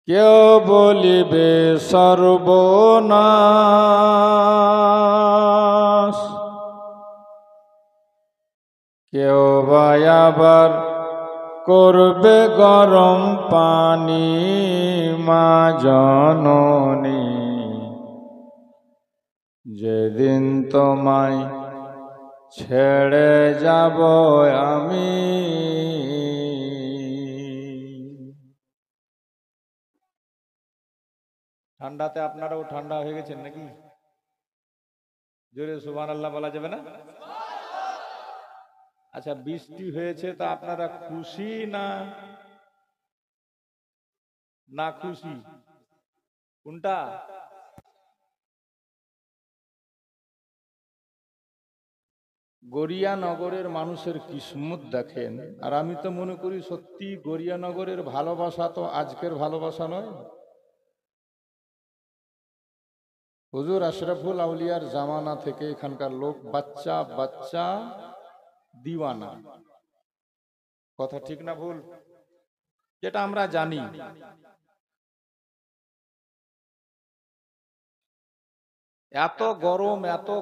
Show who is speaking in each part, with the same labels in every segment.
Speaker 1: কেউ বলিবে সর্বনাশ, কেউ বা আবার করবে গরম পানি মা জননী। যেদিন তোমায় ছেড়ে যাব আমি, ঠান্ডাতে আপনারাও ঠান্ডা হয়ে গেছেন নাকি? জোরে সুবহানাল্লাহ বলা যাবে না? আচ্ছা, বৃষ্টি হয়েছে তা আপনারা খুশি না না খুশি, কোনটা? গড়িয়ানগরের মানুষের কিসমত দেখেন। আর আমি তো মনে করি সত্যি গড়িয়ানগরের ভালোবাসা তো আজকের ভালোবাসা নয়। হুজুর আশরাফুল আউলিয়ার জামানা থেকে এখানকার লোক বাচ্চা বাচ্চা দিওয়ানা। কথা ঠিক না ভুল? যেটা আমরা জানি। এত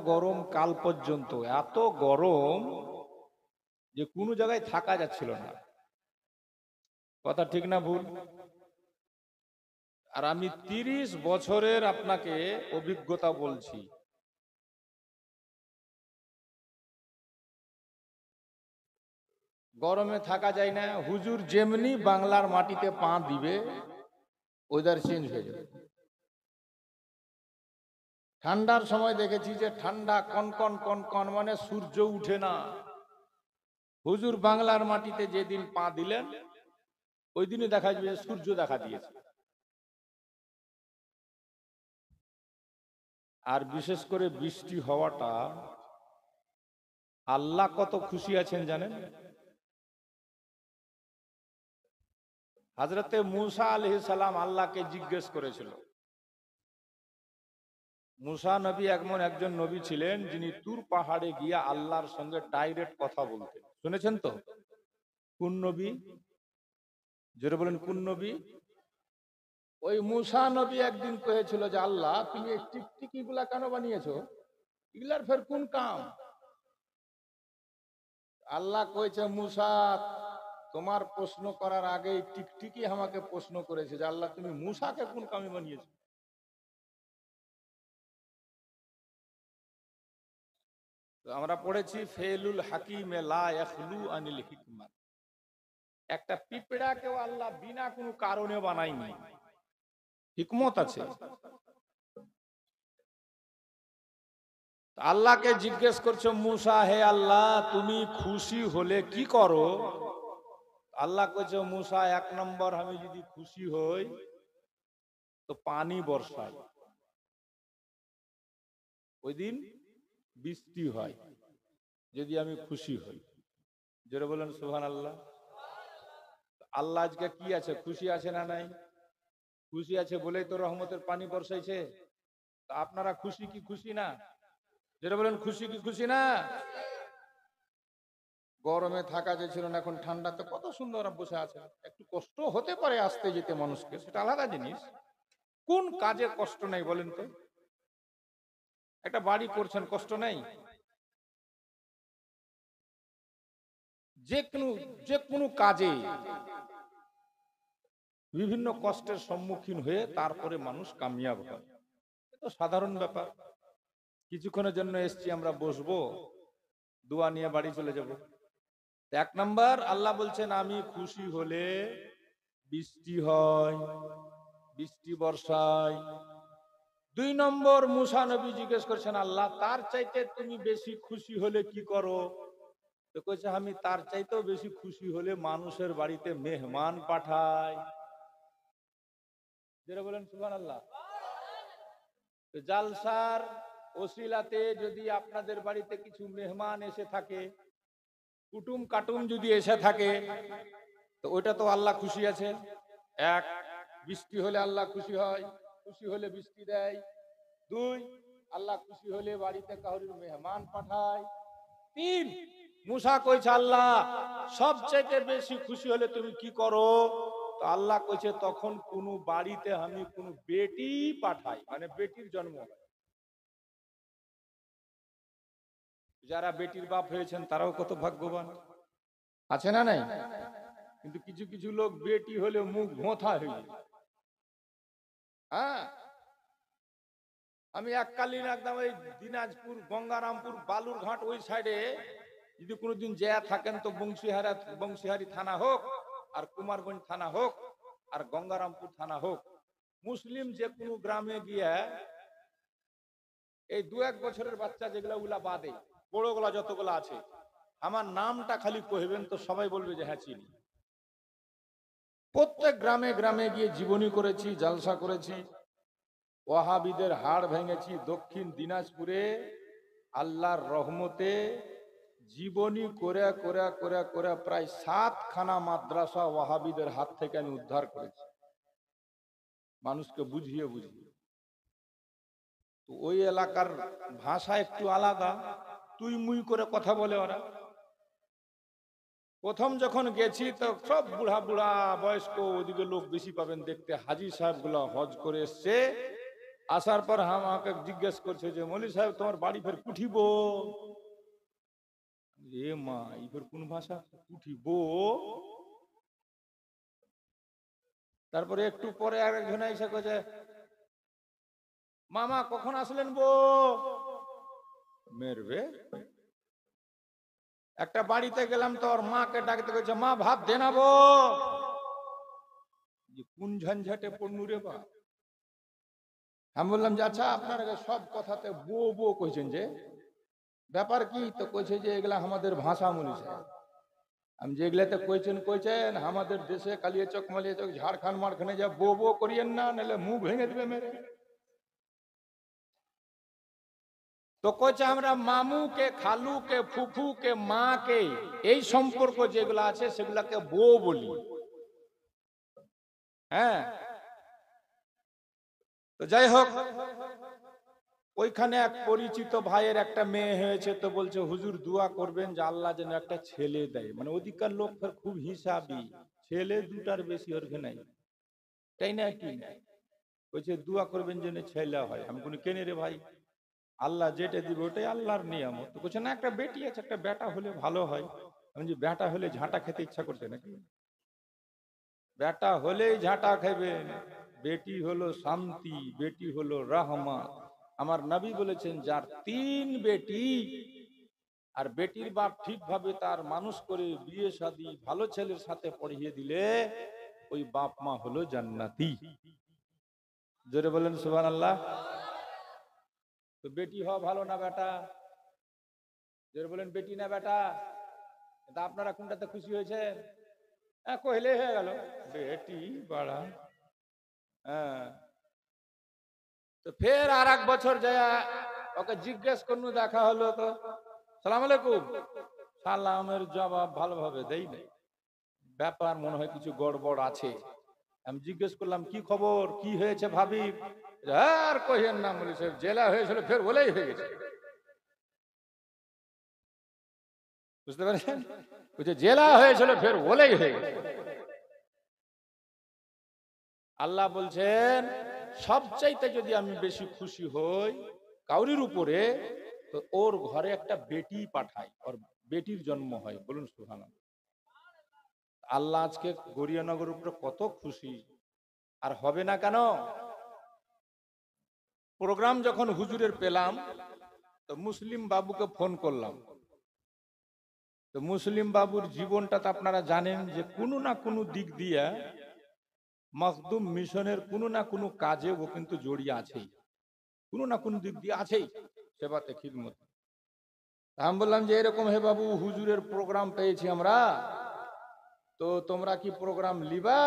Speaker 1: গরম কাল পর্যন্ত, এত গরম যে কোনো জায়গায় থাকা যাচ্ছিল না। কথা ঠিক না ভুল? আর আমি 30 বছরের আপনাকে অভিজ্ঞতা বলছি। গরমে থাকা যায় না। হুজুর যেমনি বাংলার মাটিতে পা দিবে ওয়েদার চেঞ্জ হয়ে যাবে। ঠান্ডার সময় দেখেছি যে ঠান্ডা কনকন কনকন, মানে সূর্য উঠে না। হুজুর বাংলার মাটিতে যেদিন পা দিলেন ওই দিনে দেখা যাবে সূর্য দেখা দিয়েছে। আর বিশেষ করে বৃষ্টি হওয়াটা, আল্লাহ কত খুশি আছেন জানেন? হযরতে মূসা আলাইহিস সালাম আল্লাহকে জিজ্ঞেস করেছিল। মূসা নবী এমন একজন নবী ছিলেন যিনি তুর পাহাড়ে গিয়ে আল্লাহর সঙ্গে ডাইরেক্ট কথা বলতেন। শুনেছেন তো? কোন নবী? জোরে বলেন, কোন নবী? ওই মূসা নবী একদিন কহেছিল যে আল্লাহ, তুমি এই টিকটিকি গুলা কেন বানিয়েছো? এগুলার ফের কোন কাম? আল্লাহ কইছে, মূসা তোমার প্রশ্ন করার আগে টিকটিকি আমাকে প্রশ্ন করেছে যে আল্লাহ, তুমি মূসাকে কোন কামে বানিয়েছো? আমরা পড়েছি ফেলুল হাকিমে লা ইয়াখলু আনিল হিকমাত। একটা পিঁপড়াকেও আল্লাহ বিনা কোনো কারণে বানায়নি, হিকমত আছে। আল্লাহকে জিজ্ঞেস করছো মূসা, হে আল্লাহ তুমি খুশি হলে কি করো? আল্লাহ কইছে, মূসা এক নম্বর, আমি যদি খুশি হই তো পানি বর্ষাই, ওই দিন বৃষ্টি হয় যদি আমি খুশি হই। জোরে বলেন সুবহানাল্লাহ। আল্লাহ আজকে কি আছে, খুশি আছে না নাই? খুশি আছে বলেই তো রহমতের পানি বর্ষাইছে। আপনারা খুশি কি খুশি না? যেটা বলেন, খুশি কি খুশি না? গরমে থাকা যে ছিল না, এখন ঠান্ডাতে কত সুন্দর বসে আছে। একটু কষ্ট হতে পারে আসতে যেতে মানুষকে, সেটা আলাদা জিনিস। কোন কাজে কষ্ট নাই বলেন তো? একটা বাড়ি করছেন, কষ্ট নাই? যে কোনো কাজে বিভিন্ন কষ্টের সম্মুখীন হয়ে তারপরে মানুষ কামিয়াব হয়, এটা সাধারণ ব্যাপার। কিছুক্ষণের জন্য এসছি, আমরা বসবো, দোয়া নিয়ে বাড়ি চলে যাব। এক নাম্বার, আল্লাহ বলছেন আমি খুশি হলে বৃষ্টি হয়, বৃষ্টি বর্ষায়। 2 নম্বর, মূসা নবী জিজ্ঞেস করছেন আল্লাহ, তার চাইতে তুমি বেশি খুশি হলে কি করো? তো কইছে, আমি তার চাইতেও বেশি খুশি হলে মানুষের বাড়িতে মেহমান পাঠাই। যেটা বলেন সুবহানাল্লাহ। জালসার ওসিলাতে যদি আপনাদের বাড়িতে কিছু মেহমান এসে থাকে, কুটুম কাটুম যদি এসে থাকে, তো ওইটা তো আল্লাহ খুশি আছে। এক, বৃষ্টি হলে আল্লাহ খুশি হয়, খুশি হলে বৃষ্টি দেয়। 2, আল্লাহ খুশি হলে বাড়িতে কাউরির মেহমান পাঠায়। 3, মূসা কইছে আল্লাহ সবচেয়ে বেশি খুশি হলে তুমি কি করো? তো আল্লাহ কইছে তখন কোন বাড়িতে আমি কোন বেটি পাঠাই, মানে বেটির জন্ম হয়। যারা বেটির বাপ হয়েছেন তারাও কত ভাগ্যবান, আছে না নাই? কিন্তু কিছু কিছু লোক বেটি হলে মুখ ভোঁথা হয়ে যায়। হ্যাঁ, আমি এককালীন একদম ওই দিনাজপুর, গঙ্গারামপুর, বালুরঘাট ওই সাইডে যদি কোনোদিন যেয়া থাকেন তো বংশীহারি থানা হোক, আর কুমারগঞ্জ থানা হোক, আর গঙ্গারামপুর থানা হোক, মুসলিম যে কোনো গ্রামে গিয়ে এই 2-1 বছরের বাচ্চা যেগুলা ওগুলা বাদে বড়গুলা যতগুলা আছে, আমার নামটা খালি কইবেন তো সবাই বলবে যে হ্যাঁ চিনি। প্রত্যেক গ্রামে গ্রামে গিয়ে জীবনী করেছি, জালসা করেছি, ওয়াহাবিদের হাড় ভেঙেছি। দক্ষিণ দিনাজপুরে আল্লাহর রহমতে জীবনী করে করে করে করে প্রায় 7খানা মাদ্রাসা ওয়াহাবিদের হাত থেকে আমি উদ্ধার করেছি, মানুষকে বুঝিয়ে বুঝিয়ে। তো ওই এলাকার ভাষা একটু আলাদা, তুই মুই করে কথা বলে ওরা। প্রথম যখন গেছি তো সব বুড়া বুড়া বয়স্ক, ওদিকে লোক বেশি পাবেন দেখতে, হাজি সাহেব গুলা হজ করে এসছে। আসার পর আমাকে জিজ্ঞেস করছে যে মৌলী সাহেব তোমার বাড়ি ফের কুঠিব? এ মা, এই ফের কোন ভাষা, কুঠিব? তারপরে একটু পরে আরেকজন এসে কইছে মামা কখন আসলেন বো? মেরবে। একটা বাড়িতে গেলাম তো ওর মাকে ডাকতে কইছে মা ভাত দেনাবো। কোন ঝঞ্ঝাটে পড়নু রে বা। আমি বললাম যে আচ্ছা আপনার সব কথাতে বো বো কইছেন যে, ব্যাপার কি? তো কইছে যে এগুলা আমাদের ভাষা মৌলী সাহেব। আমি যেগুলাতে কইছেন আমাদের দেশে কালিয়াচক মালিয়াচক ঝাড়খণ্ড মারখানে যা বো বো করিয়েন না, নাহলে মুখ ভেঙে দিবে মেরে। তো কইছে আমরা মামুকে, খালুকে, ফুফুকে, মাকে, এই সম্পর্ক যেগুলো আছে সেগুলাকে বো বলি। হ্যাঁ, তো যাই হোক, ওইখানে এক পরিচিত ভাইয়ের একটা মেয়ে হয়েছে, তো বলছে হুজুর দোয়া করবেন যে আল্লাহ যেন একটা ছেলে দেয়। মানে ওদিককার লোক খুব হিসাবি, ছেলে দুটার বেশি ওর নাই, তাই না? কি বলছে দোয়া করবেন যেন ছেলে হয়। আমি কোনো কেনে রে ভাই, আল্লাহ যেটা দিবে ওটাই আল্লাহর নিয়ামত। তো বলছে না একটা বেটি আছে, একটা বেটা হলে ভালো হয়। আমি যে বেটা হলে ঝাঁটা খেতে ইচ্ছা করছে নাকি? বেটা হলেই ঝাঁটা খাবেন, বেটি হলো শান্তি, বেটি হলো রহমত। আমার নবী বলেছেন যার 3 বেটি আর বেটির বাপ ঠিকভাবে তার মানুষ করে বিয়ে শাদী ভালো ছেলের সাথে পড়িয়ে দিলে ওই বাপ মা হলো জান্নাতি। জোরে বলেন সুবহানাল্লাহ। তো বেটি হওয়া ভালো না বেটা? জোরে বলেন বেটি না বেটা? তা আপনারা কোনটাতে খুশি হয়েছেন? হ্যাঁ কইলে হয়ে গেল বেটি বাড়া। হ্যাঁ, তো ফের আর 1 বছর যায় ওকে জিজ্ঞেস করনু, দেখা হলো তো সালাম আলাইকুম, সালামের জবাব ভালোভাবে দেই নাই। ব্যাপার মনে হয় কিছু গড়বড় আছে। আমি জিজ্ঞেস করলাম কি খবর, কি হয়েছে ভাবি? আর কইেন না মৌলী সাহেব, জেলা হয়েছিল ফের বলেই হয়ে গেছে। বুঝতে পারছেন? বলছে জেলা হয়েছিল ফের বলেই হয়ে গেছে। আল্লাহ বলছেন সবচাইতে যদি আমি বেশি খুশি হই কাউরির উপরে, তো ওর ঘরে একটা বেটি পাঠাই, ওর বেটির জন্ম হয়। বলুন সুবহানাল্লাহ। আল্লাহ আজকে গড়িয়ানগরের উপরে কত খুশি, আর হবে না কেন? প্রোগ্রাম যখন হুজুরের পেলাম তো মুসলিম বাবুকে ফোন করলাম। তো মুসলিম বাবুর জীবনটা তো আপনারা জানেন যে কোনো না কোনো দিক দিয়ে মখদুম মিশনের কোনো না কোনো কাজে ও কিন্তু জড়িয়ে আছেই, কোনো না কোনো দিক দিয়ে আছেই, সেবাতে খিদমত। আমি বললাম যে এরকম হে বাবু হুজুরের প্রোগ্রাম পেয়েছি আমরা, তো তোমরা কি প্রোগ্রাম লিবা?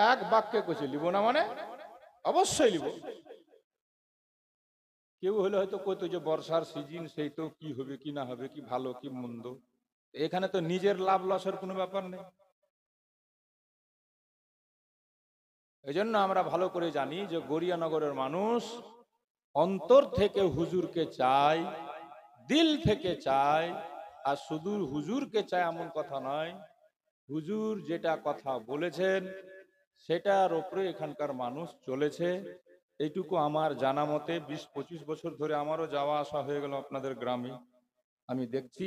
Speaker 1: এক বাক্যে কইছে লিব না মানে অবশ্যই লিব। কেউ হলে হয়তো কইতো যে বর্ষার সিজন, সেই তো কি হবে কি না হবে, কি ভালো কি মন্দ। এখানে তো নিজের লাভ লসের কোনো ব্যাপার নেই। এই জন্য আমরা ভালো করে জানি যে গড়িয়ানগরের মানুষ অন্তর থেকে হুজুরকে চায়, দিল থেকে চায়। আর শুধু হুজুরকে চায় এমন কথা নয়, হুজুর যেটা কথা বলেছেন সেটার উপরে এখানকার মানুষ চলেছে। এইটুকু আমার জানা মতে 20-25 বছর ধরে আমারও যাওয়া আসা হয়ে গেল আপনাদের গ্রামে। আমি দেখছি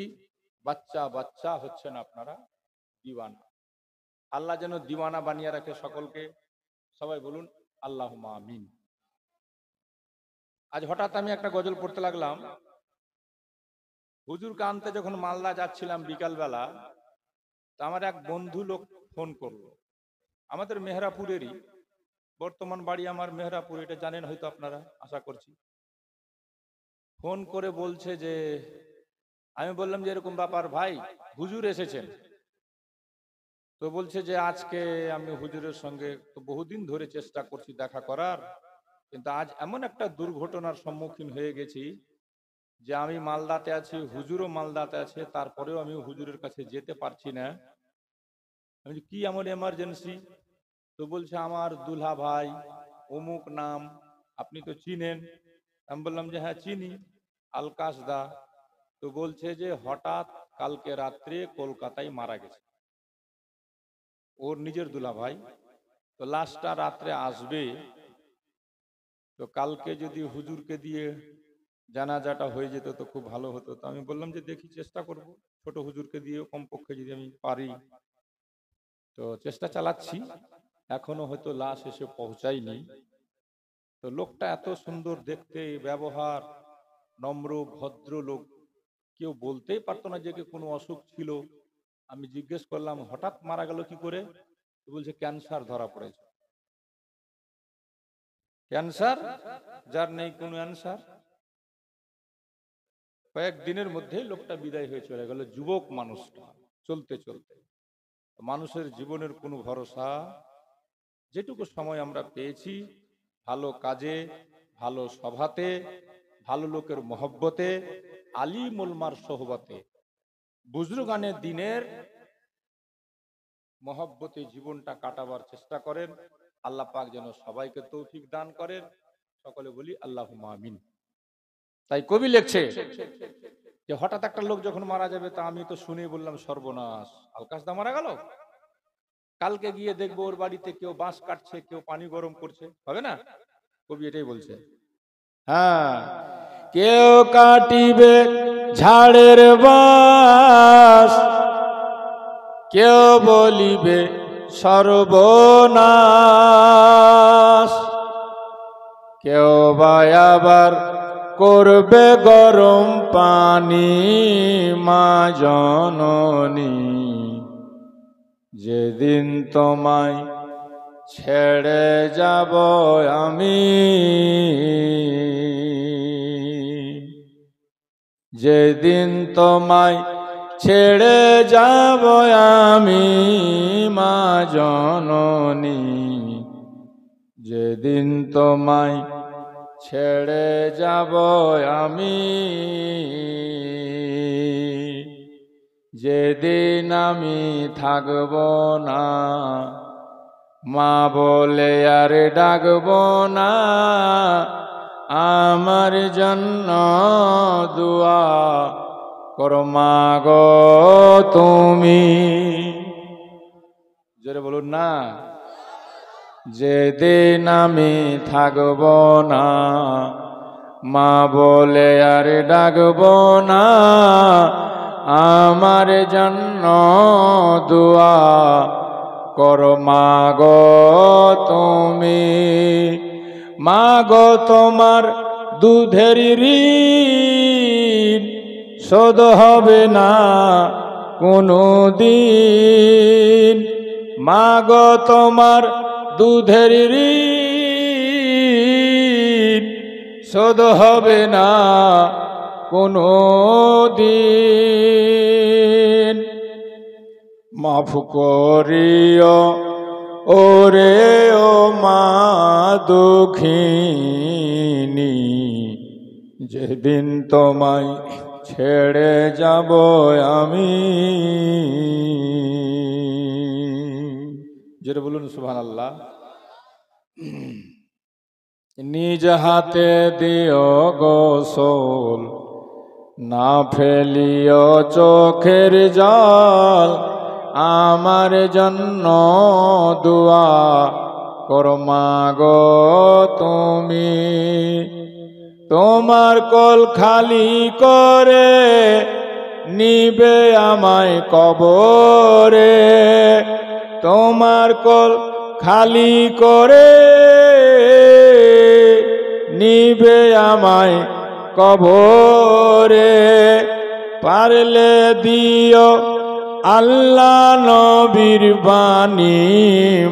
Speaker 1: বাচ্চা বাচ্চা হচ্ছেন আপনারা দিওয়ানা। আল্লাহ যেন দিওয়ানা বানিয়ে রাখে সকলকে। সবাই বলুন আল্লাহুম্মা আমিন। আজ হঠাৎ আমি একটা গজল পড়তে লাগলাম। হুজুরকে আনতে যখন মালদা যাচ্ছিলাম বিকালবেলা, তা আমার এক বন্ধু লোক ফোন করলো, আমাদের মেহরাপুরেরই, বর্তমান বাড়ি আমার মেহরাপুর, এটা জানেন হয়তো আপনারা, আশা করছি। ফোন করে বলছে যে, আমি বললাম যে এরকম ব্যাপার ভাই, হুজুর এসেছেন। তো বলছে যে আজকে আমি হুজুরের সঙ্গে তো বহুদিন ধরে চেষ্টা করছি দেখা করার, কিন্তু আজ এমন একটা দুর্ঘটনার সম্মুখীন হয়ে গেছি যে আমি মালদাতে আছি, হুজুরও মালদাতে আছে, তারপরেও আমি হুজুরের কাছে যেতে পারছি না। আমি কি এমন এমার্জেন্সি? তো বলছে আমার দুলহা ভাই অমুক নাম, আপনি তো চিনেন। আমি বললাম যে হ্যাঁ চিনি, আলকাশ দা। তো বলছে যে হঠাৎ কালকে রাত্রে কলকাতায় মারা গেছে, ওর নিজের দুলা ভাই। তো লাশটা রাত্রে আসবে, তো কালকে যদি হুজুরকে দিয়ে জানাজাটা হয়ে যেত তো খুব ভালো হতো। তো আমি বললাম যে দেখি চেষ্টা করব, ছোট হুজুরকে দিয়েও কমপক্ষে যদি আমি পারি। তো চেষ্টা চালাচ্ছি, এখনো হয়তো লাশ এসে পৌঁছায়নি। তো লোকটা এত সুন্দর দেখতে, ব্যবহার, নম্র ভদ্র লোক, কেউ বলতেই পারতো না যে কোনো অসুখ ছিল। আমি জিজ্ঞেস করলাম হঠাৎ মারা গেল কি করে? তো বলছে ক্যান্সার ধরা পড়েছে। ক্যান্সার, যার নেই কোনো অ্যান্সার। কয়েকদিনের মধ্যে লোকটা বিদায় হয়ে চলে গেল, যুবক মানুষটা, চলতে চলতে। মানুষের জীবনের কোনো ভরসা। যেটুকু সময় আমরা পেয়েছি ভালো কাজে, ভালো সভাতে, ভালো লোকের মহব্বতে, আলিম উলমার সোহবতে, বুজরুগানের দিনের মহব্বতে জীবনটা কাটাবার চেষ্টা করেন। আল্লাহ পাক যেন সবাইকে তৌফিক দান করেন। সকলে বলি আল্লাহুম্মা আমিন। তাই কবি লিখছে যে হঠাৎ একটা লোক যখন মারা যাবে, তা আমি তো শুনে বললাম সর্বনাশ, আলকাশ দা মারা গেল। কালকে গিয়ে দেখবো ওর বাড়িতে কেউ বাঁশ কাটছে, কেউ পানি গরম করছে, হবে না? কবি এটাই বলছে। হ্যাঁ, কেউ কাটিবে ঝাড়ের বাঁশ, কেউ বলিবে সর্বনাশ, কেউ বা আবার করবে গরম পানি মা জননী, যেদিন তোমায় ছেড়ে যাব আমি, যেদিন তোমায় ছেড়ে যাব আমি মা জননী, যেদিন তোমায় ছেড়ে যাব আমি, যেদিন আমি থাকব না, মা বলে আর ডাকব না, আমার জন্য দুয়া করো মা গো তুমি। জোরে বলুন না। যেদিন আমি থাকব না, মা বলে আর ডাকব না, আমার জন্য দুয়া করো মা গো তুমি। মা গো তোমার দুধের ঋণ শোধ হবে না কোনো দিন, মা গো তোমার দুধের ঋণ শোধ হবে না কোনো দিন। মাফ করিও ওরে ও মা দুঃখিনী, যেদিন তোমায় ছেড়ে যাব আমি। যেটা বলুন সুবহানাল্লাহ। নিজ হাতে দিও গোসল, না ফেলিও চোখের জল,
Speaker 2: আমার জন্য দুয়া করো মাগো তুমি। তোমার কোল খালি করে নিবে আমায় কবরে, তোমার কোল খালি করে নিবে আমায় কবরে। পারলে দিও আল্লাহ নবীর বাণী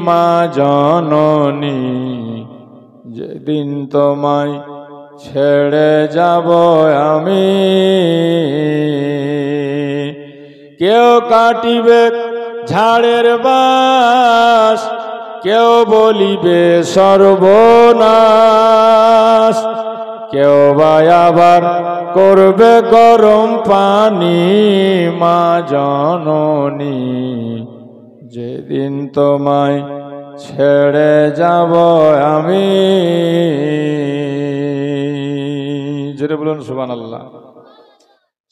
Speaker 2: মা জননী, যেদিন তোমায় ছেড়ে যাব আমি। কেউ কাটিবে ঝাড়ের বাস, কেউ বলিবে সর্বনাশ, কেউ বা আবার করবে গরম পানি মা জননী, যেদিন তোমায় ছেড়ে যাব আমি। জোরে বলুন সুবহানাল্লাহ।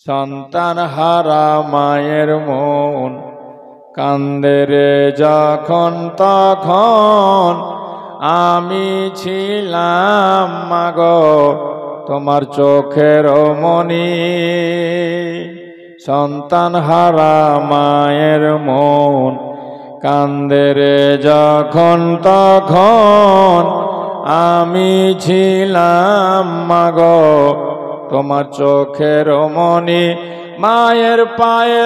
Speaker 2: সন্তান হারা মায়ের মন কান্দে রে যখন তখন, আমি ছিলাম মাগো তোমার চোখের মনি। সন্তান হারা মায়ের মন কান্দে রে যখন তখন, আমি ছিলাম মাগো তোমার চোখের মনি। মায়ের পায়ে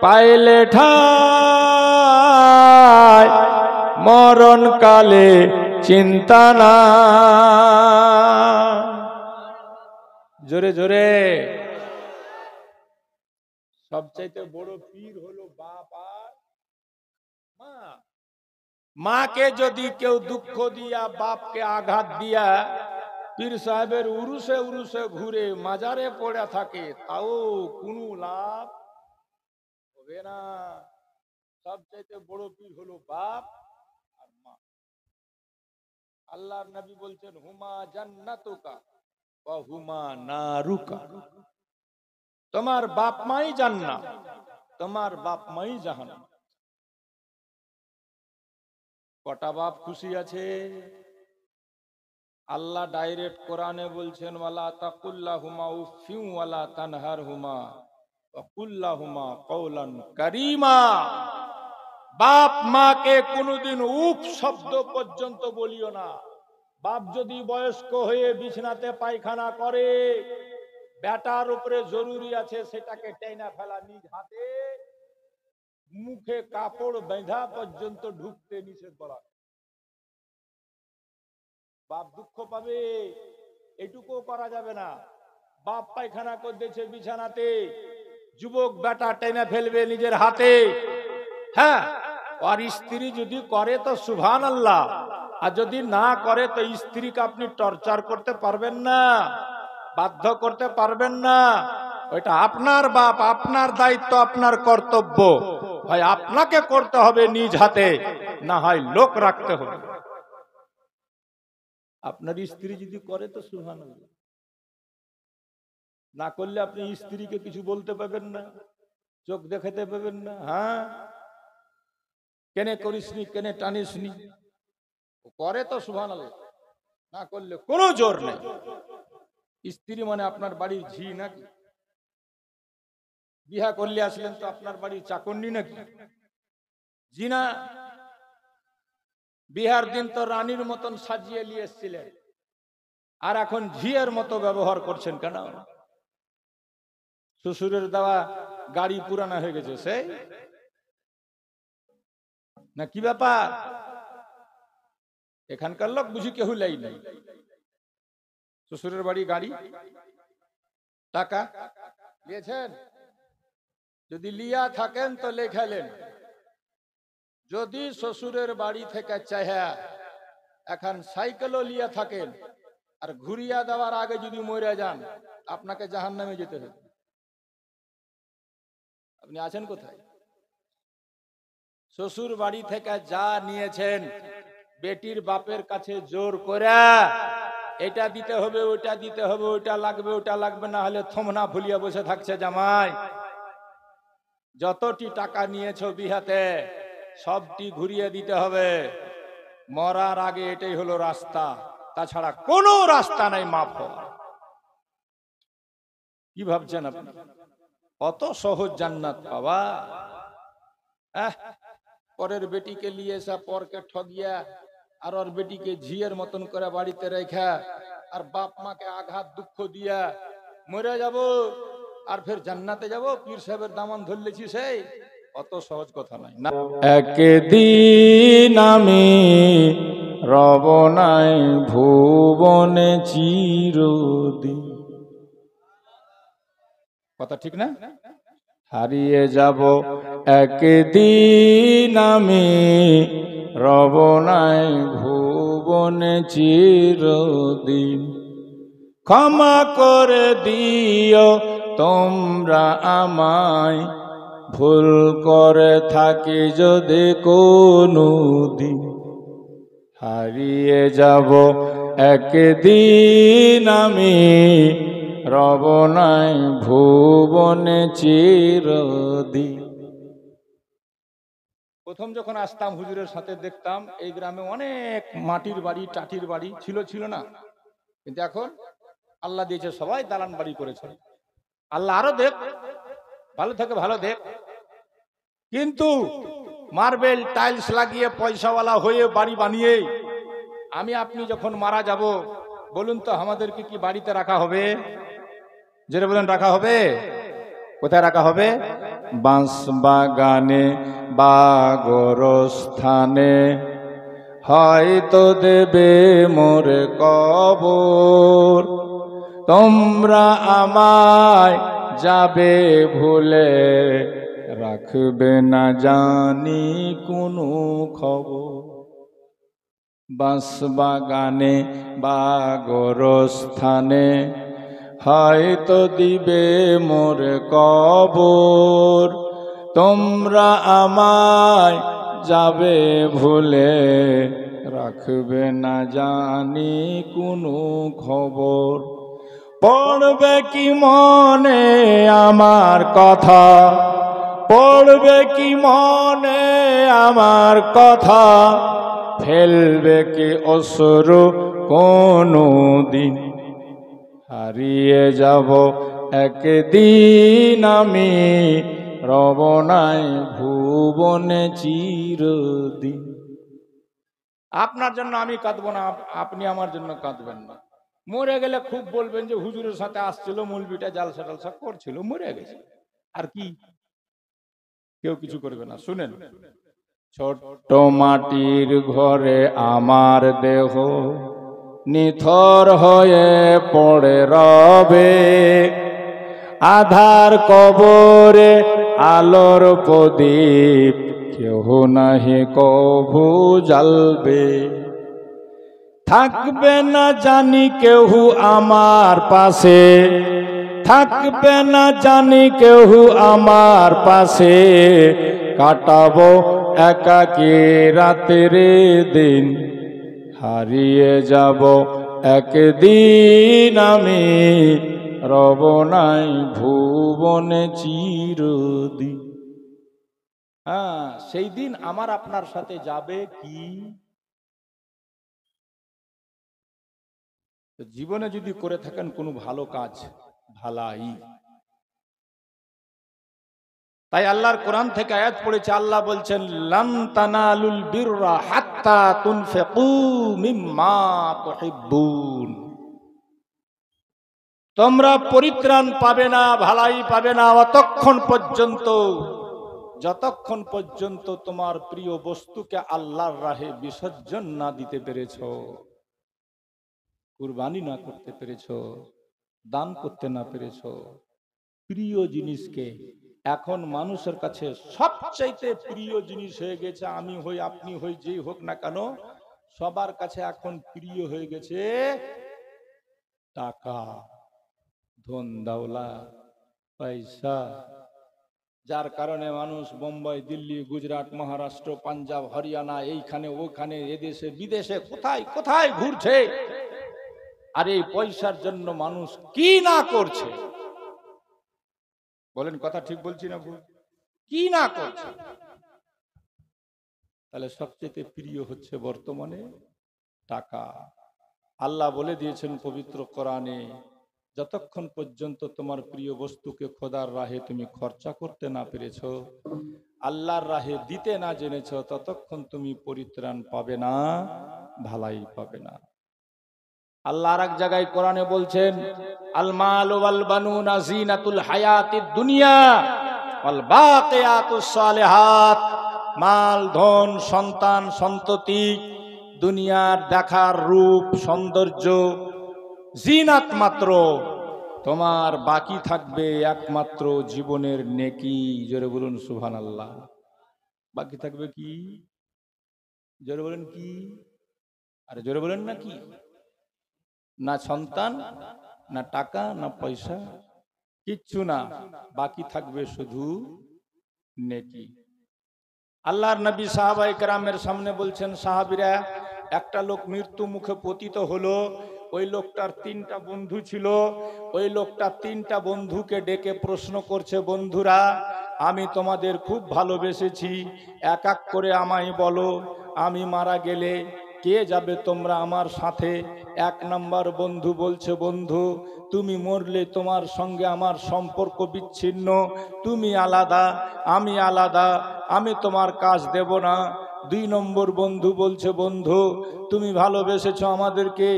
Speaker 2: পাইলে ঠাই, মরণ কালে চিন্তা না। জোরে জোরে। সবচাইতে বড় পীর হলো বাপ আর মা। মাকে যদি কেউ দুঃখ দিয়া, বাপকে আঘাত দিয়া পীর সাহেবের উরুসে উরুসে ঘুরে মাজারে পড়ে থাকে, তাও কোনো লাভ হবে না। সবচাইতে বড় পীর হলো বাপ আর মা। আল্লাহর নবী বলছেন, হুমা জান্নাতুকা ওয়া হুমা নারুকা। তোমার বাপ মাই জান্নাত, তোমার বাপ মাই জাহান্নাম। কটা বাপ খুশি আছে? আল্লাহ ডাইরেক্ট কোরআনে বলছেন, ওয়ালা তাকুল্লাহুমা উফিউ ওয়ালা তানহারহুমা ওয়া কুল্লাহুমা কওলান কারীমা। বাপ মাকে কোনোদিন উফ শব্দ পর্যন্ত বলিও না। বাপ যদি বয়স্ক হয়ে বিছানাতে পায়খানা করে, বেটার উপরে জরুরি আছে সেটাকে টেনে ফেলা, নিজ হাতে মুখে কাপড় বেঁধা পর্যন্ত ঢুকতে নিষেধ করা। বাপ দুঃখ পাবে, এটুকু করা যাবে না। বাপ পায়খানা করতেছে বিছানাতে, যুবক বেটা টেনে ফেলবে নিজের হাতে। হ্যাঁ, আর স্ত্রী যদি করে তো সুবহানাল্লাহ, আর যদি না করে তো স্ত্রীকে আপনি টর্চার করতে পারবেন না, বাধ্য করতে পারবেন না। ওইটা আপনার বাপ, আপনার দায়িত্ব, আপনার কর্তব্য। হয় আপনাকে করতে হবে নিজ হাতে, না হয় লোক রাখতে হবে। আপনার স্ত্রী যদি করে তো সুবহানাল্লাহ, না করলে আপনি স্ত্রীকে কিছু বলতে পারবেন না, চোখ দেখাতে পারবেন না। হ্যাঁ, কেনে করিসনি, কেনে টানিসনি, করে তো সুবহানাল্লাহ, না করলে কোনো জোর নেই। স্ত্রী মানে আপনার বাড়ির ঝি নাকি? বিহা করলে আসলেন তো আপনার বাড়ির চাকন্নি নাকি? জি না। বিহার দিন তো রানীর মতন সাজিয়ে নিয়ে এসেছিলেন, আর এখন ঝিয়ের মতো ব্যবহার করছেন কেন? শ্বশুরের দেওয়া গাড়ি পুরানা হয়ে গেছে সেই না, কি ব্যাপার? এখানকার লোক বুঝি কেউ লাই নাই। শ্বশুরের বাড়ি গাড়ি, টাকা নিয়েছেন? যদি লিয়া থাকেন তো লেখালেন। যদি শ্বশুরের বাড়ি থেকে চাহে এখন সাইকেলও লিয়া থাকেন, আর ঘুরিয়া দেওয়ার আগে যদি মরে যান, আপনাকে জাহান্নামে যেতে হবে। আপনি আছেন কোথায়? শ্বশুর বাড়ি থেকে যা নিয়েছেন, বেটির বাপের কাছে জোর করে এটা দিতে হবে, ওইটা দিতে হবে, ওইটা লাগবে, ওইটা লাগবে, না হলে থমনা ভুলিয়া বসে থাকছে জামাই। যতটি টাকা নিয়েছো বিহাতে সবটি ঘুরিয়ে দিতে হবে। মরার আগে এটাই হলো রাস্তা, তাছাড়া কোনো রাস্তা নাই মাফ হওয়ার। কি ভাবছেন আপনি অত সহজ জান্নাত পাওয়া? পরের বেটিকে নিয়ে এসে পরকে ঠগিয়া আর ওর বেটিকে ঝিয়ের মতন করে বাড়িতে রেখা আর বাপ মাকে আঘাত দুঃখ দিয়া মরে যাব আর ফের জান্নাতে যাব, পীর সাহেবের দামান ধরলেছি সেই? অত সহজ কথা নাই না। একদিন আমি রব নাই ভুবনে চিরদিন, কথা ঠিক না? হারিয়ে যাব একদিন আমি রব নাই ভুবনে চিরদিন। ক্ষমা করে দিও তোমরা আমায়, ভুল করে থাকি যদি কোনো দিন। হারিয়ে যাব একদিন আমি রব নাই ভুবনে চিরদিন। প্রথম যখন আসতাম হুজুরের সাথে দেখতাম এই গ্রামে অনেক মাটির বাড়ি টাটির বাড়ি ছিল না, কিন্তু এখন আল্লাহ দিয়েছে সবাই দালান বাড়ি করেছে। আল্লাহ আরো দেখ, ভালো থাকে ভালো দেখ। কিন্তু মার্বেল টাইলস লাগিয়ে পয়সাওয়ালা হয়ে বাড়ি বানিয়ে আমি আপনি যখন মারা যাব, বলুন তো আমাদেরকে কি বাড়িতে রাখা হবে? যেটা বলেন রাখা হবে? কোথায় রাখা হবে? বাঁশ বাগানে বা গোরস্থানে হয়তো দেবে মোরে কবর। তোমরা আমায় যাবে ভুলে, রাখবে না জানি কোনো খবর। বাঁশ বাগানে বা গোরস্থানে হয়তো দিবে মোর কবর। তোমরা আমায় যাবে ভুলে, রাখবে না জানি কোনো খবর। পড়বে কি মনে আমার কথা, পড়বে কি মনে আমার কথা, ফেলবে কি অশ্রু কোনো দিন। হারিয়ে যাব একদিন আমি রব নাই ভুবনে চিরদিন। আপনার জন্য আমি কাঁদবো না, আপনি আমার জন্য কাঁদবেন না। মরে গেলে খুব বলবেন যে হুজুরের সাথে আসছিল, মৌলবিটা জালসা টালসা করছিল, মরে গেছে, আর কি কেউ কিছু করবে না। শুনেন, ছোট্ট মাটির ঘরে আমার দেহ নিথর হয়ে পড়ে রবে। আধার কবরে আলোর প্রদীপ কেহ নাহি কভু জ্বালবে। থাকবে না জানি কেহ আমার পাশে, থাকবে না জানি কেহ আমার পাশে। কাটাবো একাকী রাতের দিন, হারিয়ে যাব একদিন আমি রব নাই ভুবনে চিরদিন। হ্যাঁ, সেই দিন আমার আপনার সাথে যাবে কি? জীবনে যদি করে থাকেন কোনো ভালো কাজ, ভালাই। তাই আল্লাহর কোরআন থেকে আয়াত পড়েছে, আল্লাহ বলছেন লান তানালুল বিররা হাত্তা তুনফিকু মিম্মা তুহিব্বুন। তোমরা পরিত্রাণ পাবে না, ভালাই পাবে না অতক্ষণ পর্যন্ত যতক্ষণ পর্যন্ত তোমার প্রিয় বস্তুকে আল্লাহর রাহে বিসর্জন না দিতে পেরেছো, কুরবানি না করতে পেরেছো, দান করতে না পেরেছো। প্রিয় জিনিসকে এখন মানুষের কাছে সবচাইতে প্রিয় জিনিস হয়ে গেছে, আমি হই আপনি হই যেই হোক না কেন, সবার কাছে এখন প্রিয় হয়ে গেছে টাকা, ধন দৌলত, পয়সা। যার কারণে মানুষ বোম্বাই, দিল্লি, গুজরাট, মহারাষ্ট্র, পাঞ্জাব, হরিয়ানা, এইখানে ওখানে, এদেশে বিদেশে কোথায় কোথায় ঘুরছে। আর এই পয়সার জন্য মানুষ কি না করছে, বলেন কথা ঠিক বলছি না ভুল? কি না করছে।
Speaker 1: তাহলে সবচেয়ে প্রিয় হচ্ছে বর্তমানে টাকা। আল্লাহ বলে দিয়েছেন পবিত্র কোরআনে, যতক্ষণ পর্যন্ত তোমার প্রিয় বস্তুকে খোদার রাহে তুমি খরচা করতে না পেরেছ, আল্লাহর রাহে দিতে না জেনেছ, ততক্ষণ তুমি পরিত্রাণ পাবে না, ভালাই পাবে না।
Speaker 2: আল্লাহ আর এক জায়গায় কোরআনে বলছেন, আল মাল ওয়াল বানুনা জিনাতুল হায়াতিদ দুনিয়া ওয়াল বাকিয়াতুস সালিহাত, মাল ধন সন্তান সন্ততি দুনিয়ার দেখার রূপ সৌন্দর্য জিনাত মাত্র, তোমার বাকি থাকবে একমাত্র জীবনের নেকি। জোরে বলুন সুবহানাল্লাহ।
Speaker 1: বাকি থাকবে কি? জোরে বলেন কি? আরে জোরে বলেন না কি? না সন্তান, না টাকা, না পয়সা, কিচ্ছু না, বাকি থাকবে শুধু নেকি।
Speaker 2: আল্লাহর নবী সাহাবায়ে কেরামের সামনে বলছেন, সাহাবীরা, একটা লোক মৃত্যু মুখে পতিত হলো। ওই লোকটার 3টা বন্ধু ছিল। ওই লোকটা 3টা বন্ধুকে ডেকে প্রশ্ন করছে, বন্ধুরা, আমি তোমাদের খুব ভালোবেসেছি, এক এক করে আমায় বলো, আমি মারা গেলে কে যাবে তোমরা আমার সাথে? 1 নম্বর বন্ধু বলছে, বন্ধু, তুমি মরলে তোমার সঙ্গে আমার সম্পর্ক বিচ্ছিন্ন, তুমি আলাদা, আমি আলাদা, আমি তোমার কাজ দেব না। 2 নম্বর বন্ধু বলছে, বন্ধু, তুমি ভালোবেসেছো আমাদেরকে,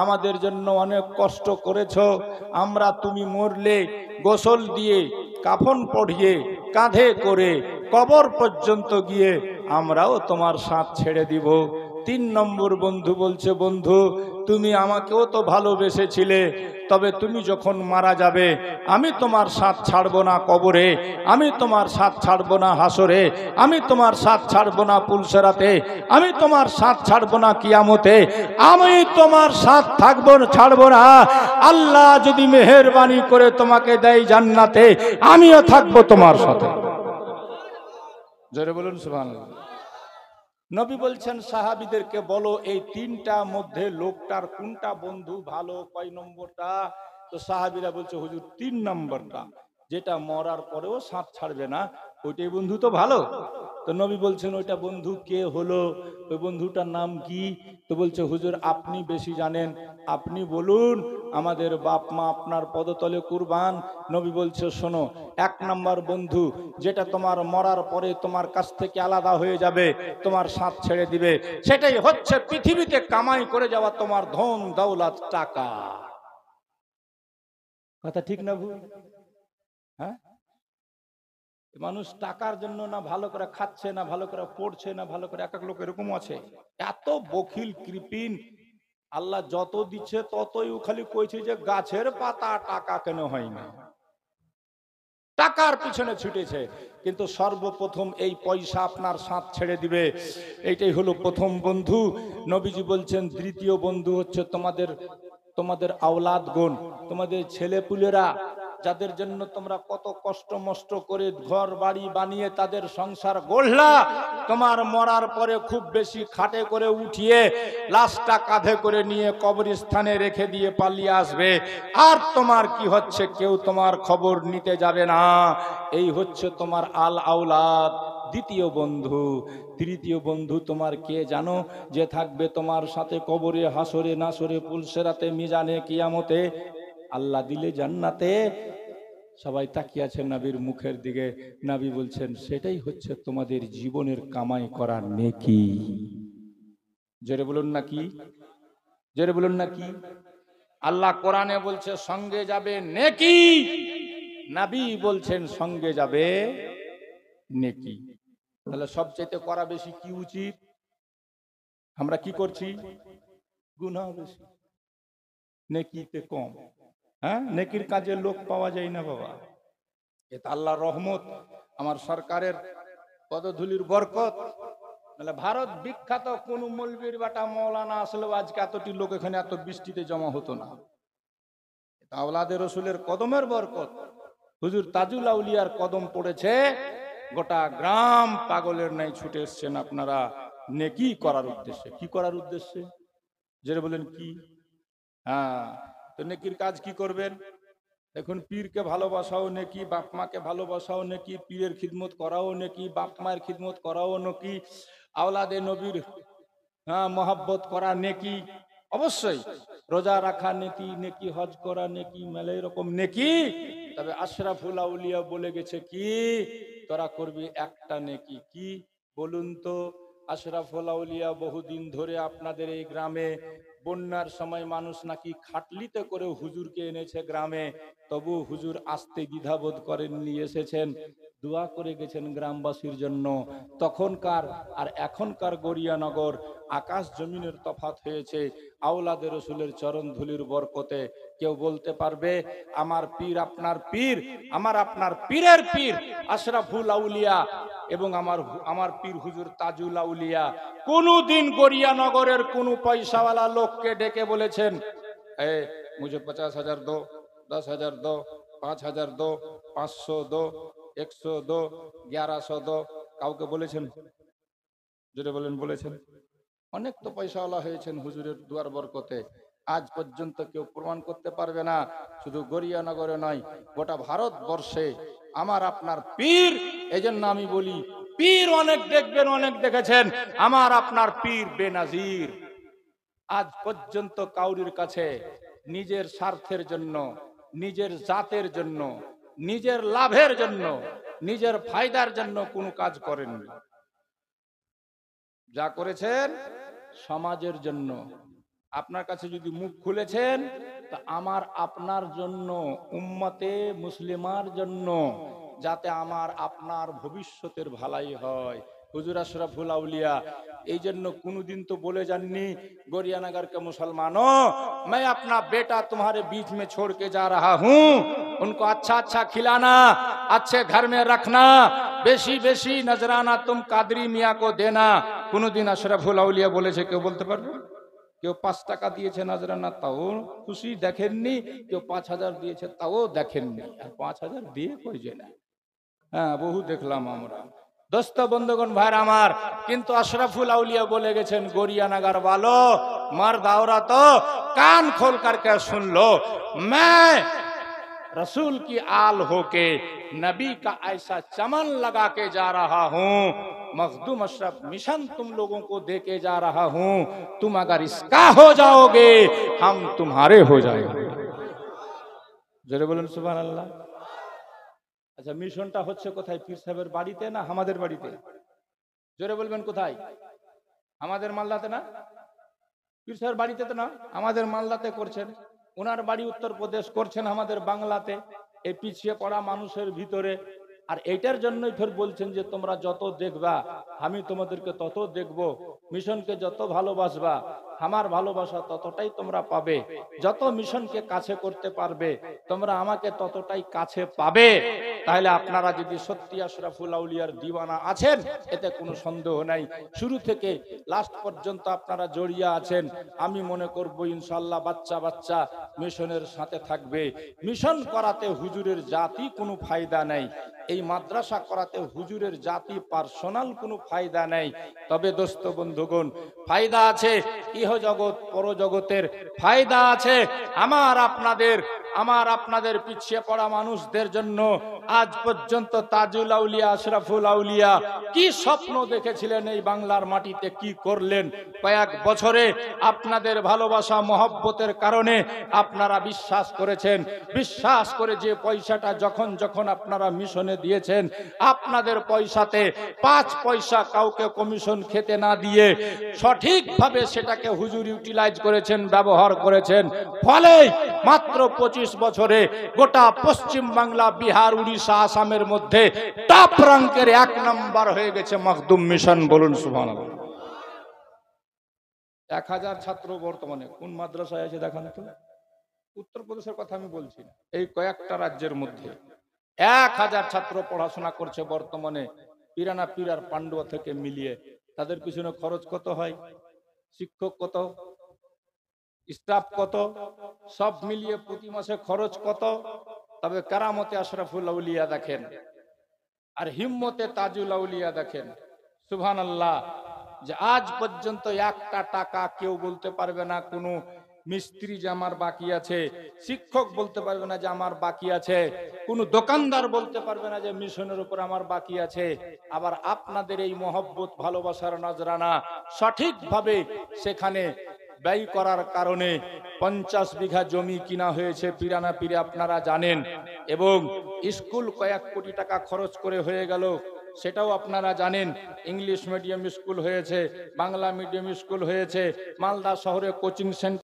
Speaker 2: আমাদের জন্য অনেক কষ্ট করেছো, আমরা তুমি মরলে গোসল দিয়ে কাফন পরিয়ে কাঁধে করে কবর পর্যন্ত গিয়ে আমরাও তোমার সাথ ছেড়ে দিব। 3 নম্বর বন্ধু বলছে, বন্ধু, তুমি আমাকেও তো ভালোবেসেছিলে, তবে তুমি যখন মারা যাবে আমি তোমার সাথ ছাড়বো না কবরে, আমি তোমার সাথ ছাড়বো না হাসরে, আমি তোমার সাথ ছাড়বো না পুলসেরাতে, আমি তোমার সাথ ছাড়বো না কিয়ামতে, আমি তোমার সাথ থাকবো ছাড়বো না। আল্লাহ যদি মেহেরবানি করে তোমাকে দেয় জান্নাতে, আমিও থাকবো তোমার সাথে।
Speaker 1: জোরে বলুন সুবহানাল্লাহ।
Speaker 2: নবী বলছেন সাহাবীদেরকে, বলো এই 3টার মধ্যে লোকটার কোনটা বন্ধু ভালো, কয় নম্বরটা? তো সাহাবীরা বলছে, হুজুর 3 নম্বরটা, যেটা মরার পরেও সাথ ছাড়বে না, ওইটাই বন্ধু তো ভালো। তো নবী বলছেন, ওইটা বন্ধু কে হলো? ওই বন্ধুটার নাম কি? তো বলছে, হুজুর আপনি বেশি জানেন, আপনি বলুন, আমাদের বাপ মা আপনার পদতলে কুরবান। নবী বলছে, শোনো, 1 নম্বর বন্ধু, যেটা তোমার মরার পরে তোমার কাছ থেকে আলাদা হয়ে যাবে, তোমার সাথ ছেড়ে দিবে, সেটাই হচ্ছে পৃথিবীতে কামাই করে যাওয়া তোমার ধন দৌলত টাকা। কথা ঠিক না ভুল? হ্যাঁ, মানুষ টাকার জন্য না ভালো করে খাচ্ছে, না ভালো করে পড়ছে, না ভালো করে, এক এক লোক এরকম আছে, এত বখিল কৃপিন, আল্লাহ যত দিচ্ছে ততই ও খালি কইছে যে গাছের পাতা টাকা কেন হয় না, টাকার পিছনে ছুটেছে। কিন্তু সর্বপ্রথম এই পয়সা আপনার সাথ ছেড়ে দিবে, এইটাই হলো প্রথম বন্ধু। নবীজি বলছেন, দ্বিতীয় বন্ধু হচ্ছে তোমাদের আওলাদ গুণ, তোমাদের ছেলেপুলেরা, যাদের জন্য তোমরা কত কষ্ট মষ্ট করে ঘর বাড়ি বানিয়ে তাদের সংসার গড়লা, তোমার মরার পরে খুব বেশি খাটে করে উঠিয়ে লাশটা কাঁধে করে নিয়ে কবরস্থানে রেখে দিয়ে পালিয়ে আসবে, আর তোমার কি হচ্ছে, কেউ তোমার খবর নিতে যাবে না। এই হচ্ছে তোমার আল আওলাদ, দ্বিতীয় বন্ধু। তৃতীয় বন্ধু তোমার কে জানো? যে থাকবে তোমার সাথে কবরে, হাসরে, নাসরে, পুলসেরাতে, মিজানে, কিয়ামতে, আল্লাহ দিলে জান্নাতে। সবাই তাকিয়ে আছেন নবীর মুখের দিকে। নবী বলছেন, সেটাই হচ্ছে তোমাদের জীবনের কামাই করার নেকি। জোরে বলুন না কি? জোরে বলুন না কি? আল্লাহ কোরআনে বলছে সঙ্গে যাবে নেকি, নবী বলছেন সঙ্গে যাবে নেকি। তাহলে সবচেয়ে করা বেশি কি উচিত? আমরা কি করছি? গুনাহ বেশি, নেকিতে কম। হ্যাঁ, নেকির কাজে লোক পাওয়া যায় না বাবা। এটা আল্লাহর রহমত, আমার সরকারের পদধূলির বরকত। মানে ভারত বিখ্যাত কোন মৌলবীর বাটা মৌলানা আসলেও আজকে এতটি লোক এখানে এত বৃষ্টিতে জমা হতো না। এটা আওলাদের রসুলের কদমের বরকত। হুজুর তাজুল আউলিয়ার কদম পড়েছে, গোটা গ্রাম পাগলের নাই ছুটে এসছেন আপনারা নেকি করার উদ্দেশ্যে। কি করার উদ্দেশ্যে? যেটা বলেন কি? হ্যাঁ, তো নেকির কাজ কি করবেন?
Speaker 1: দেখুন, পীরকে ভালোবাসাও নেকি, বাপ মাকে ভালোবাসাও নেকি, পীরের খিদমত করাও নেকি, বাপ মায়ের খিদমত করাও নেকি, আওলাদে নবীর মহাব্বত করা নেকি, অবশ্যই। রোজা রাখা নেকি, নেকি হজ করা নেকি, মেলা এরকম নেকি। তবে আশরাফুল আউলিয়া বলে গেছে কি, তোরা করবি একটা নেকি। কি বলুন তো? আশরাফুল আউলিয়া বহুদিন ধরে আপনাদের এই গ্রামে বন্যার সময় মানুষ নাকি খাটলিতে করে হুজুরকে এনেছে গ্রামে, তবু হুজুর আসতে দ্বিধাবোধ করেননি, এসেছেন, দোয়া করে গেছেন গ্রামবাসীর জন্য। তখনকার আর এখনকার গড়িয়ানগর আকাশ জমিনের তফাৎ হয়েছে আওলাদের রসুলের চরণ ধুলির বরকতে। কেউ বলতে পারবে আমার পীর আপনার পীর, আমার আপনার পীরের পীর আশরাফুল আউলিয়া এবং আমার পীর হুজুর তাজুল আউলিয়া কোনদিন গড়িয়ানগরের কোন পয়সাওয়ালা লোককে ডেকে বলেছেন এ মুঝে 50,000 দো, 10,000 দো, 5,000 দো, 500 দো, 100 দো, 1100 দো? কাউকে বলেছেন? যেটা বলেন বলেছেন? অনেক তো পয়সাওয়ালা হয়েছেন হুজুরের দুয়ার বরকতে, আজ পর্যন্ত কেউ প্রমাণ করতে পারবে না। শুধু গড়িয়ানগরে নয়, গোটা ভারতবর্ষে আমার আপনার পীর। এজন্য আমি বলি, পীর অনেক দেখবেন, অনেক দেখেছেন, আমার আপনার পীর বেনাজির। আজ পর্যন্ত কাউরির কাছে নিজের স্বার্থের জন্য, নিজের জাতের জন্য, নিজের লাভের জন্য, নিজের ফায়দার জন্য কোনো কাজ করেননি। যা করেছেন সমাজের জন্য। আপনার কাছে যদি মুখ খুলেছেন তা আমার আপনার জন্য, উম্মতে মুসলিমার জন্য, যাতে আমার আপনার ভবিষ্যতের ভালাই হয়। হুজুর আশরাফুল আউলিয়া এই জন্য কোনোদিন তো বলে যাননি গড়িয়ানगर के मुसलमानों, मैं अपना बेटा तुम्हारे बीच में छोड़ के जा रहा हूं, उनको अच्छा अच्छा खिलाना, अच्छे घर में रखना, বেশি বেশি নজরানা तुम कादरी मियां को देना। কোনোদিন আশরাফুল আউলিয়া বলেছে? কেউ বলতে পারবে? কেউ 5 টাকা দিয়েছে নজরানা, তাও খুশি দেখেননি। কেউ 5,000 দিয়েছে, তাও দেখেননি। আর 5,000 দিয়ে কই যে না, হ্যাঁ বহু দেখলাম আমরা। দোস্ত বন্ধুগণ ভাইর আমার, কিন্তু আশরাফুল আউলিয়া বলে গেছেন গড়িয়ানगर वालो मर्द औरत कान खोल करके सुन लो, मैं रसूल की आल होके नबी का ऐसा चमन लगा के जा रहा हूं, मखदूम अशरफ मिशन तुम लोगों को दे के जा रहा हूं, तुम अगर इसका हो जाओगे हम तुम्हारे हो जाएंगे। জোরে বলুন সুবহানাল্লাহ। আচ্ছা, মিশনটা হচ্ছে কোথায়? পীর সাহেবের বাড়িতে না আমাদের বাড়িতে? জোরে বলবেন কোথায়? আমাদের মালদাতে না? পীর সাহেবের বাড়িতে তো না, আমাদের মালদাতে করছেন। ওনার বাড়ি উত্তরপ্রদেশ, করছেন আমাদের বাংলাতে, এই পিছিয়ে পড়া মানুষের ভিতরে। আর এইটার জন্যই ফের বলছেন যে তোমরা যত দেখবা আমি তোমাদেরকে তত দেখব, মিশনকে যত ভালোবাসবা আমার ভালোবাসা ততটাই তোমরা পাবে, যত মিশনকে কাছে করতে পারবে তোমরা আমাকে ততটাই কাছে পাবে। তাহলে আপনারা যদি সত্যি আশরাফুল আউলিয়ার দিওয়ানা আছেন, এতে কোনো সন্দেহ নাই, শুরু থেকে লাস্ট পর্যন্ত আপনারা জড়িয়ে আছেন, আমি মনে করব ইনশাআল্লাহ বাচ্চা বাচ্চা মিশনের সাথে থাকবে। মিশন করাতে হুজুরের জাতি কোনো ফায়দা নেই, এই মাদ্রাসা করাতে হুজুরের জাতি পার্সোনাল কোনো ফায়দা নেই। তবে দোস্ত বন্ধুগণ, ফায়দা আছে ইহ জগৎ পরজগতের, ফায়দা আছে আমার আপনাদের পিছিয়ে পড়া মানুষদের জন্য। আজ পর্যন্ত তাজুল আউলিয়া আশরাফুল আউলিয়া কি স্বপ্ন দেখেছিলেন এই বাংলার মাটিতে, কি করলেন? কয়েক বছরে আপনাদের ভালোবাসা মহব্বতের কারণে আপনারা বিশ্বাস করেছেন, বিশ্বাস করে যে পয়সাটা যখন যখন আপনারা মিশনে দিয়েছেন, আপনাদের পয়সাতে 5 পয়সা কাউকে কমিশন খেতে না দিয়ে সঠিকভাবে সেটাকে হুজুর ইউটিলাইজ করেছেন, ব্যবহার করেছেন। ফলে মাত্র 25 বছরে গোটা পশ্চিম বাংলা, বিহার, উড়িষ্যা, আসামের মধ্যে টপ র্যাঙ্কের 1 নাম্বার হয়ে গেছে মখদুম মিশন। বলুন সুবহানাল্লাহ। 1000 ছাত্র বর্তমানে কোন মাদ্রাসায় আছে দেখান তো? উত্তরপ্রদেশের কথা আমি বলছি না, এই কয়েকটা রাজ্যের মধ্যে 1000 ছাত্র পড়াশোনা করছে বর্তমানে, পিরানা পিরার পান্ডুয়া থেকে মিলিয়ে। তাদের পিছনে খরচ কত হয়? শিক্ষক কত, স্টাফ কত, সব মিলিয়ে প্রতি মাসে খরচ কত? তবে কারামতে আশরাফুল আউলিয়া দেখেন আর হিম্মতে তাজুল আউলিয়া দেখেন, সুবহানাল্লাহ, যে আজ পর্যন্ত একটা টাকা কেউ বলতে পারবে না কোনো মিস্ত্রি যে আমার বাকি আছে, শিক্ষক বলতে পারবে না যে আমার বাকি আছে, কোন দোকানদার বলতে পারবে না যে মিশনের উপর আমার বাকি আছে। আবার আপনাদের এই মহব্বত ভালোবাসার নজরানা সঠিকভাবে সেখানে ব্যয় করার কারণে 50 বিঘা জমি কিনা হয়েছে পিরানা পীরে, আপনারা জানেন। এবং স্কুল কয়েক কোটি টাকা খরচ করে হয়ে গেল, সেটাও আপনারা জানেন। ইংলিশ মিডিয়াম স্কুল হয়েছে, বাংলা মিডিয়াম স্কুল হয়েছে, মালদা শহরে কোচিং সেন্টার